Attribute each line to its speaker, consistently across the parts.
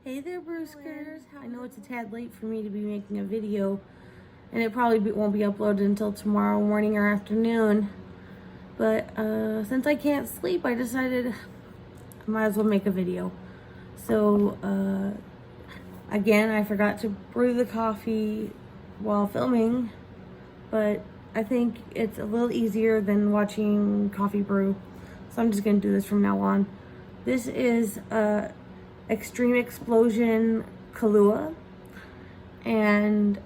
Speaker 1: Hey there, Brewskers. I know it's a tad late for me to be making a video, and it probably won't be uploaded until tomorrow morning or afternoon. But since I can't sleep, I decided I might as well make a video. So, again, I forgot to brew the coffee while filming, but I think it's a little easier than watching coffee brew. So I'm just going to do this from now on. This is Extreme Explosion Kahlua, and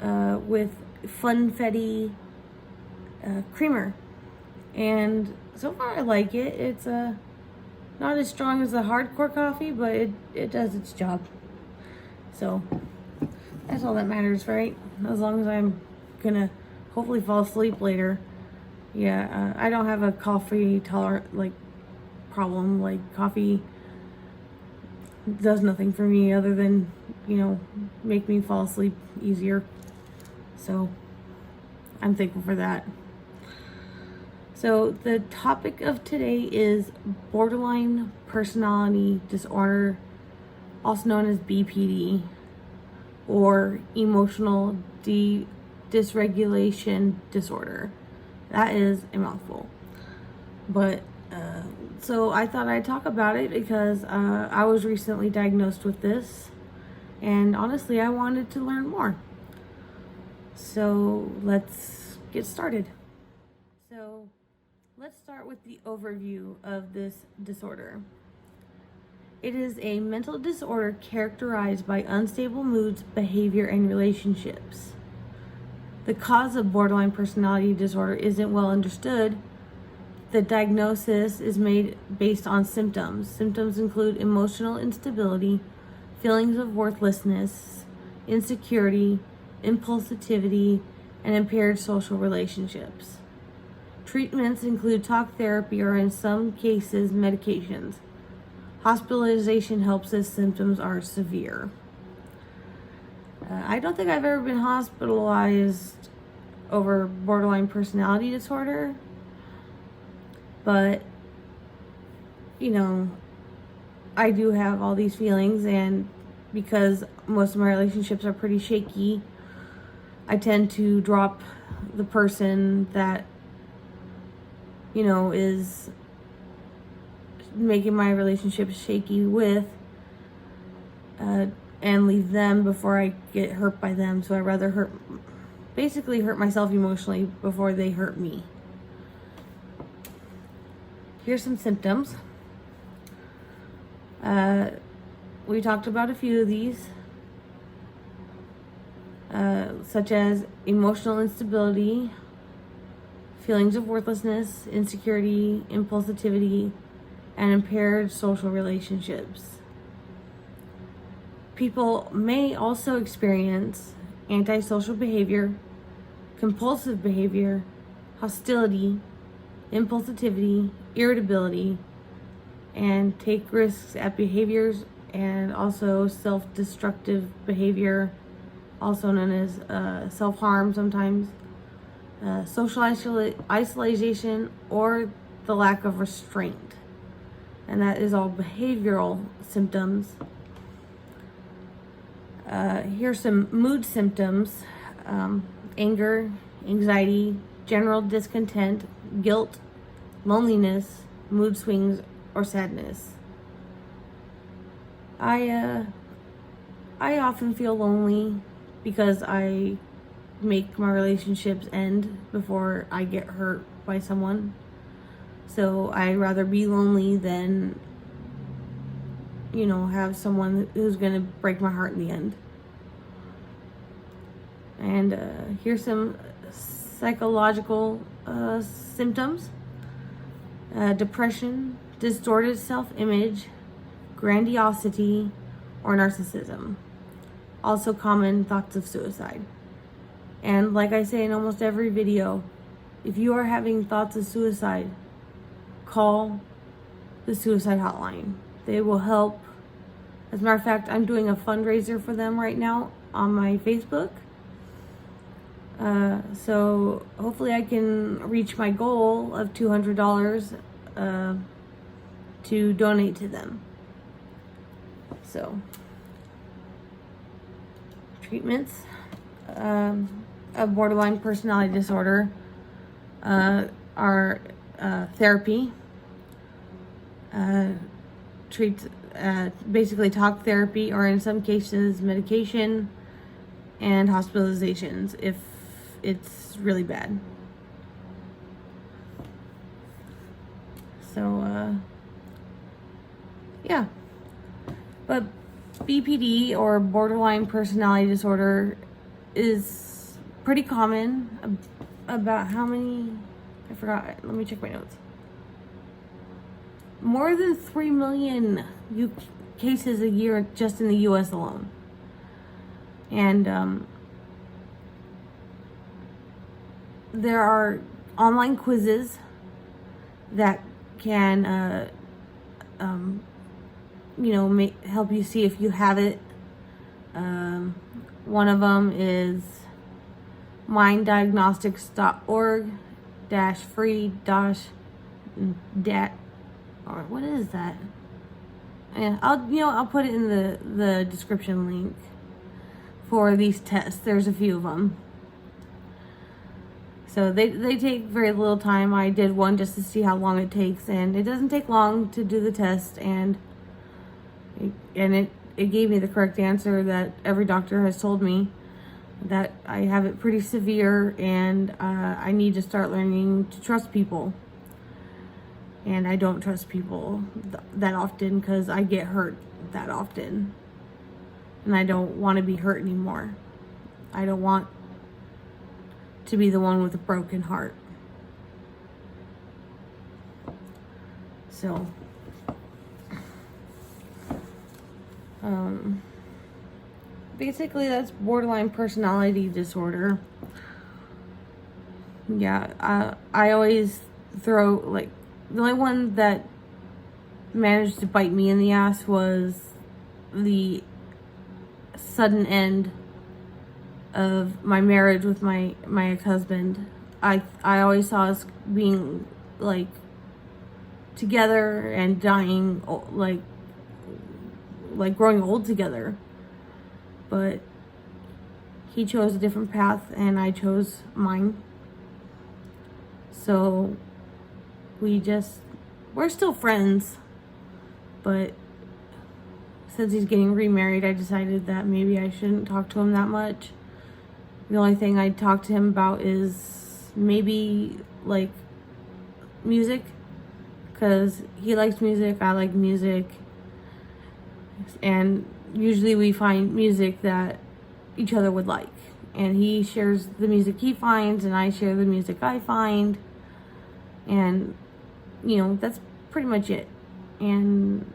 Speaker 1: with funfetti creamer. And so far I like it. It's not as strong as the hardcore coffee, but it does its job. So that's all that matters, right? As long as I'm gonna hopefully fall asleep later. Yeah, I don't have a coffee problem. Like, coffee does nothing for me other than, make me fall asleep easier. So I'm thankful for that. So the topic of today is borderline personality disorder, also known as BPD, or emotional dysregulation disorder. That is a mouthful. But so I thought I'd talk about it because I was recently diagnosed with this, and honestly, I wanted to learn more. So let's get started. So let's start with the overview of this disorder. It is a mental disorder characterized by unstable moods, behavior, and relationships. The cause of borderline personality disorder isn't well understood. The diagnosis is made based on symptoms. Symptoms include emotional instability, feelings of worthlessness, insecurity, impulsivity, and impaired social relationships. Treatments include talk therapy or, in some cases, medications. Hospitalization helps if symptoms are severe. I don't think I've ever been hospitalized over borderline personality disorder. But, I do have all these feelings, and because most of my relationships are pretty shaky, I tend to drop the person that, is making my relationship shaky with, and leave them before I get hurt by them. So I'd rather hurt myself emotionally before they hurt me. Here's some symptoms. We talked about a few of these, such as emotional instability, feelings of worthlessness, insecurity, impulsivity, and impaired social relationships. People may also experience antisocial behavior, compulsive behavior, hostility, impulsivity, irritability, and take risks at behaviors, and also self-destructive behavior, also known as self-harm sometimes, social isolation, or the lack of restraint. And that is all behavioral symptoms. Here's some mood symptoms: anger, anxiety, general discontent, guilt, loneliness, mood swings, or sadness. I often feel lonely because I make my relationships end before I get hurt by someone. So I'd rather be lonely than, have someone who's gonna break my heart in the end. And here's some psychological symptoms: depression, distorted self-image, grandiosity, or narcissism. Also common thoughts of suicide. And like I say in almost every video, if you are having thoughts of suicide, call the suicide hotline. They will help. As a matter of fact, I'm doing a fundraiser for them right now on my Facebook. So hopefully I can reach my goal of $200 to donate to them. So treatments of borderline personality disorder are therapy, treats basically talk therapy, or in some cases medication, and hospitalizations if it's really bad. So yeah, but BPD, or borderline personality disorder, is pretty common. About how many? I forgot. Let me check my notes. More than 3 million cases a year just in the U.S. alone. And there are online quizzes that can, help you see if you have it. One of them is minddiagnostics.org-free-dat, or what is that? Yeah, I'll put it in the description link for these tests. There's a few of them. So they take very little time. I did one just to see how long it takes, and it doesn't take long to do the test, and it gave me the correct answer that every doctor has told me, that I have it pretty severe, and I need to start learning to trust people. And I don't trust people that often because I get hurt that often. And I don't want to be hurt anymore. I don't want to be the one with a broken heart. So, basically that's borderline personality disorder. Yeah, I always throw, like, the only one that managed to bite me in the ass was the sudden end of my marriage with my ex-husband. I always saw us being, like, together and dying, like growing old together. But he chose a different path and I chose mine. So we're still friends, but since he's getting remarried, I decided that maybe I shouldn't talk to him that much. The only thing I talk to him about is maybe, like, music, because he likes music, I like music, and usually we find music that each other would like, and he shares the music he finds and I share the music I find, and that's pretty much it. And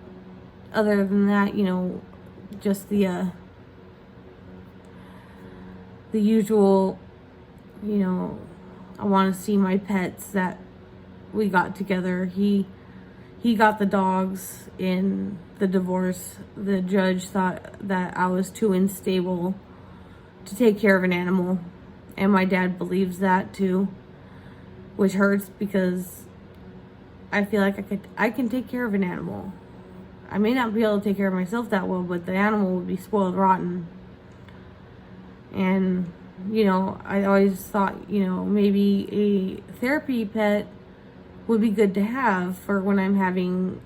Speaker 1: other than that, just the usual, I want to see my pets that we got together. He got the dogs in the divorce. The judge thought that I was too unstable to take care of an animal, and my dad believes that too, which hurts because I feel like I can take care of an animal. I may not be able to take care of myself that well, but the animal would be spoiled rotten. And I always thought, maybe a therapy pet would be good to have for when I'm having,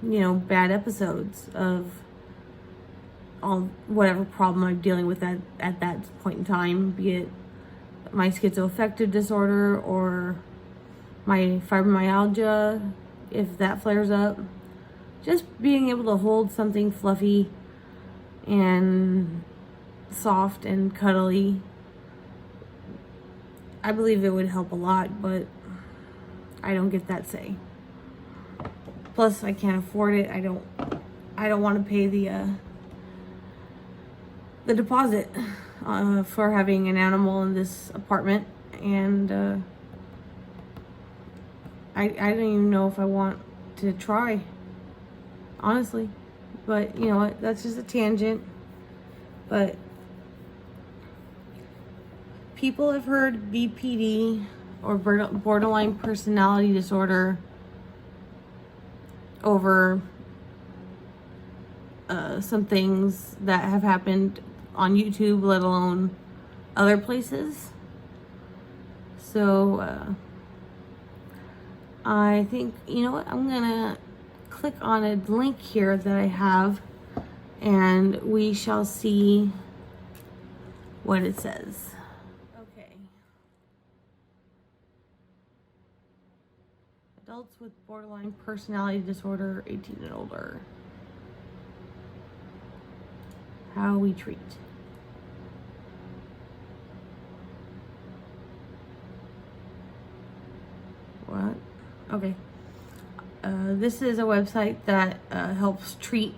Speaker 1: bad episodes of whatever problem I'm dealing with at that point in time, be it my schizoaffective disorder or my fibromyalgia, if that flares up. Just being able to hold something fluffy and soft and cuddly, I believe it would help a lot, but I don't get that say. Plus, I can't afford it. I don't want to pay the deposit for having an animal in this apartment, and I don't even know if I want to try, honestly. But you know what? That's just a tangent. But people have heard BPD, or borderline personality disorder, over some things that have happened on YouTube, let alone other places. So I think, you know what, I'm gonna click on a link here that I have, and we shall see what it says. Okay. Adults with borderline personality disorder, 18 and older. How we treat. What? Okay. This is a website that helps treat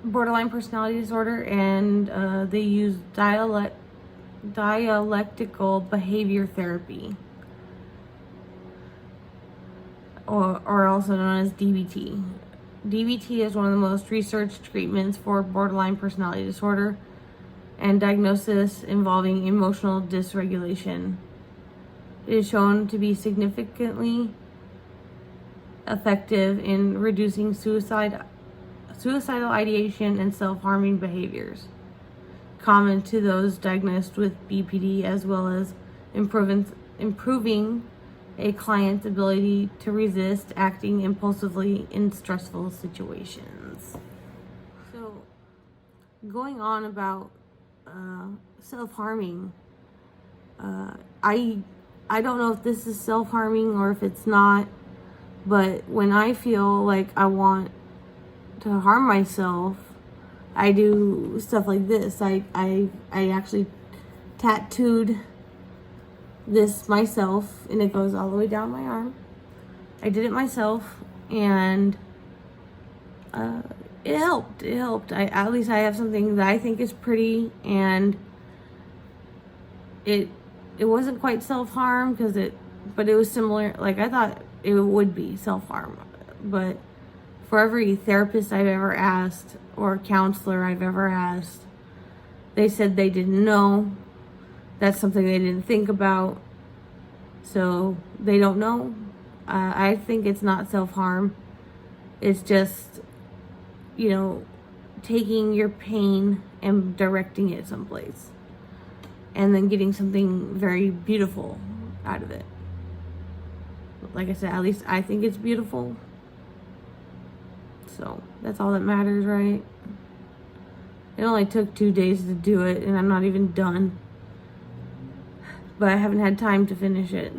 Speaker 1: borderline personality disorder, and they use dialectical behavior therapy, or also known as DBT. DBT is one of the most researched treatments for borderline personality disorder and diagnosis involving emotional dysregulation. It is shown to be significantly effective in reducing suicidal ideation and self-harming behaviors common to those diagnosed with BPD, as well as improving a client's ability to resist acting impulsively in stressful situations. So, going on about self-harming, I don't know if this is self-harming or if it's not, but when I feel like I want to harm myself, I do stuff like this. I actually tattooed this myself, and it goes all the way down my arm. I did it myself, and it helped. It helped. At least I have something that I think is pretty, and it wasn't quite self-harm but it was similar. Like, I thought it would be self-harm, but for every therapist I've ever asked or counselor I've ever asked, they said they didn't know. That's something they didn't think about, so they don't know. I think it's not self-harm. It's just, taking your pain and directing it someplace, and then getting something very beautiful out of it. Like I said, at least I think it's beautiful. So that's all that matters, right? It only took 2 days to do it, and I'm not even done. But I haven't had time to finish it.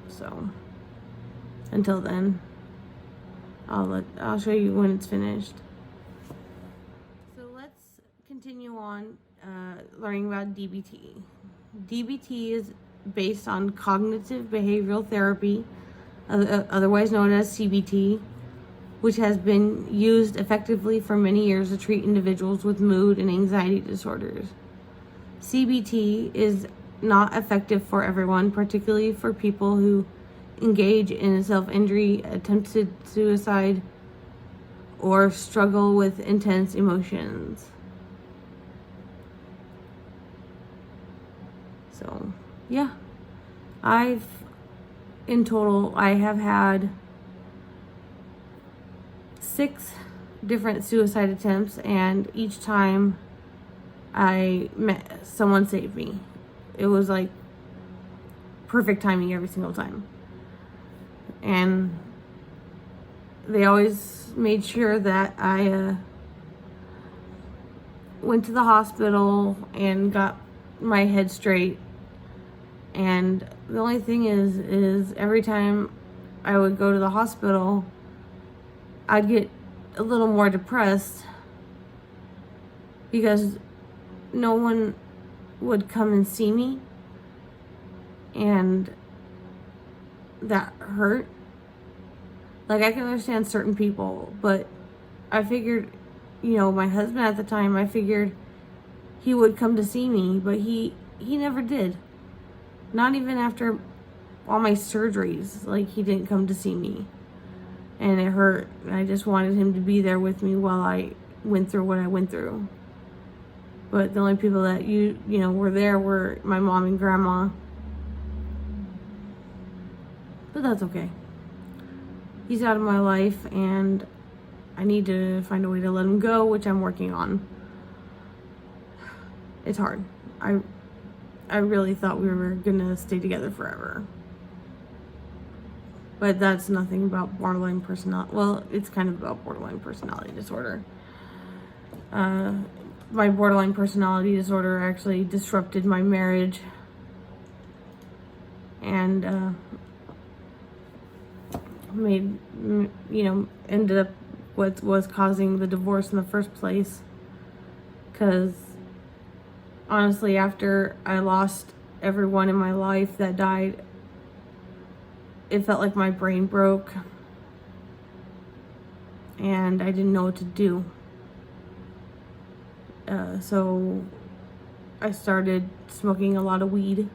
Speaker 1: So until then, I'll show you when it's finished. So let's continue on learning about DBT. DBT is based on cognitive behavioral therapy, otherwise known as CBT, which has been used effectively for many years to treat individuals with mood and anxiety disorders. CBT is not effective for everyone, particularly for people who engage in self-injury, attempted suicide, or struggle with intense emotions. So, yeah. In total, I have had 6 different suicide attempts, and each time someone saved me. It was like perfect timing every single time. And they always made sure that I went to the hospital and got my head straight. And the only thing is every time I would go to the hospital, I'd get a little more depressed because no one would come and see me, and that hurt. Like, I can understand certain people, but I figured, my husband at the time, I figured he would come to see me, but he never did. Not even after all my surgeries, like, he didn't come to see me. And it hurt. I just wanted him to be there with me while I went through what I went through. But the only people that were there were my mom and grandma. But that's okay. He's out of my life, and I need to find a way to let him go, which I'm working on. It's hard. I really thought we were gonna stay together forever. But that's nothing about borderline personality. Well, it's kind of about borderline personality disorder. My borderline personality disorder actually disrupted my marriage. And ended up what was causing the divorce in the first place. Because honestly, after I lost everyone in my life that died, it felt like my brain broke and I didn't know what to do. So I started smoking a lot of weed,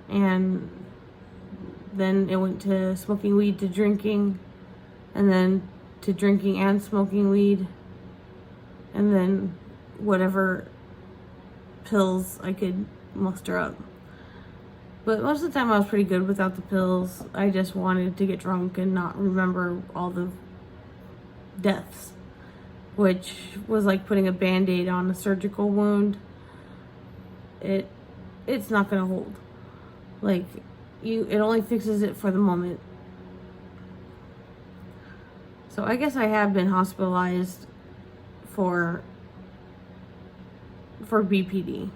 Speaker 1: and then it went to smoking weed to drinking, and then to drinking and smoking weed, and then whatever pills I could muster up. But most of the time I was pretty good without the pills. I just wanted to get drunk and not remember all the deaths, which was like putting a Band-Aid on a surgical wound. It's not gonna hold. Like, it only fixes it for the moment. So I guess I have been hospitalized for BPD.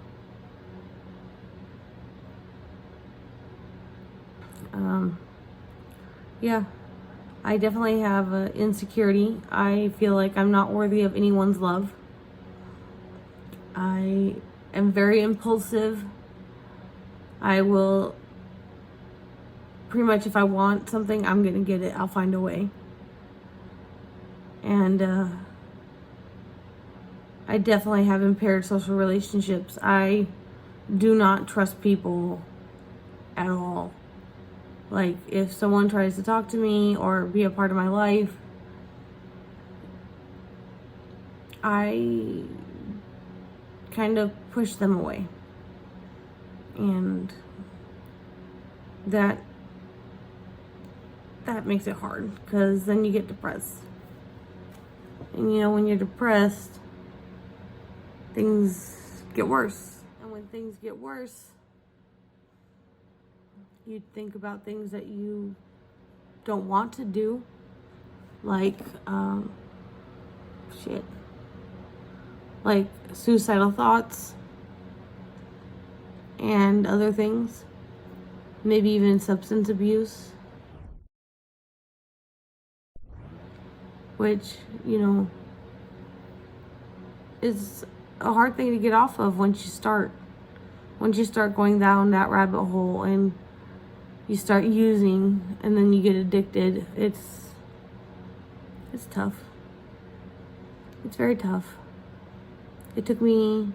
Speaker 1: Yeah, I definitely have insecurity. I feel like I'm not worthy of anyone's love. I am very impulsive. I will pretty much, if I want something, I'm gonna get it. I'll find a way. And I definitely have impaired social relationships. I do not trust people at all. Like, if someone tries to talk to me or be a part of my life, I kind of push them away. And that makes it hard, because then you get depressed. And when you're depressed, things get worse. And when things get worse, you think about things that you don't want to do, like like suicidal thoughts and other things, maybe even substance abuse, which is a hard thing to get off of once you start going down that rabbit hole and you start using, and then you get addicted. It's tough. It's very tough. It took me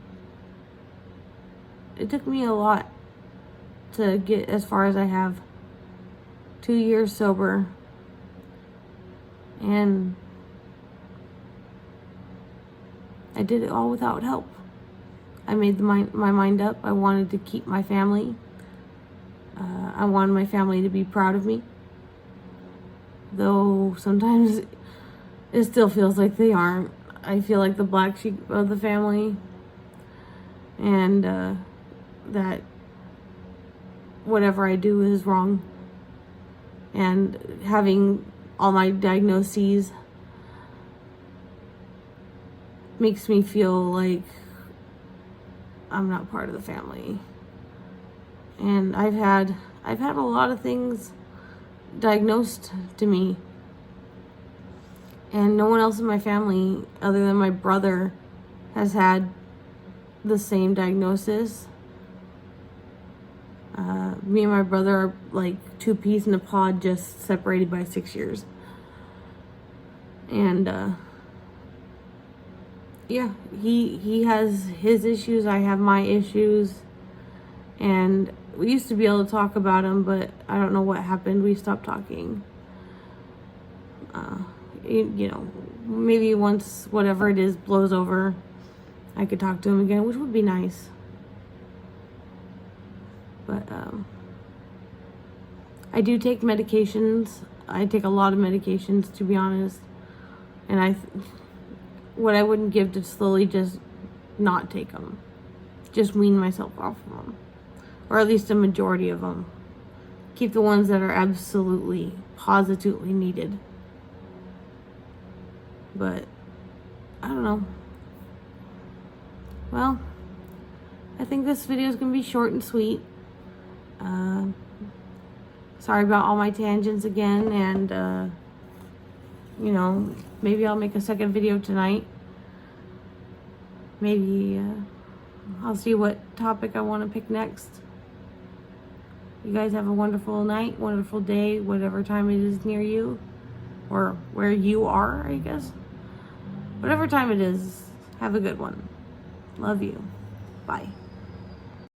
Speaker 1: a lot to get as far as I have. 2 years sober, and I did it all without help. I made my mind up. I wanted to keep my family. I wanted my family to be proud of me, though sometimes it still feels like they aren't. I feel like the black sheep of the family, and that whatever I do is wrong. And having all my diagnoses makes me feel like I'm not part of the family. And I've had a lot of things diagnosed to me, and no one else in my family other than my brother has had the same diagnosis. Me and my brother are like two peas in a pod, just separated by 6 years. And yeah, he has his issues, I have my issues, and we used to be able to talk about them, but I don't know what happened. We stopped talking. Maybe once whatever it is blows over, I could talk to him again, which would be nice. But I do take medications. I take a lot of medications, to be honest. And what I wouldn't give to slowly just not take them. Just wean myself off of them. Or at least a majority of them. Keep the ones that are absolutely, positively needed. But, I don't know. Well, I think this video is going to be short and sweet. Sorry about all my tangents again, and, you know, maybe I'll make a second video tonight. Maybe, I'll see what topic I want to pick next. You guys have a wonderful night, wonderful day, whatever time it is near you, or where you are, I guess. Whatever time it is, have a good one. Love you. Bye.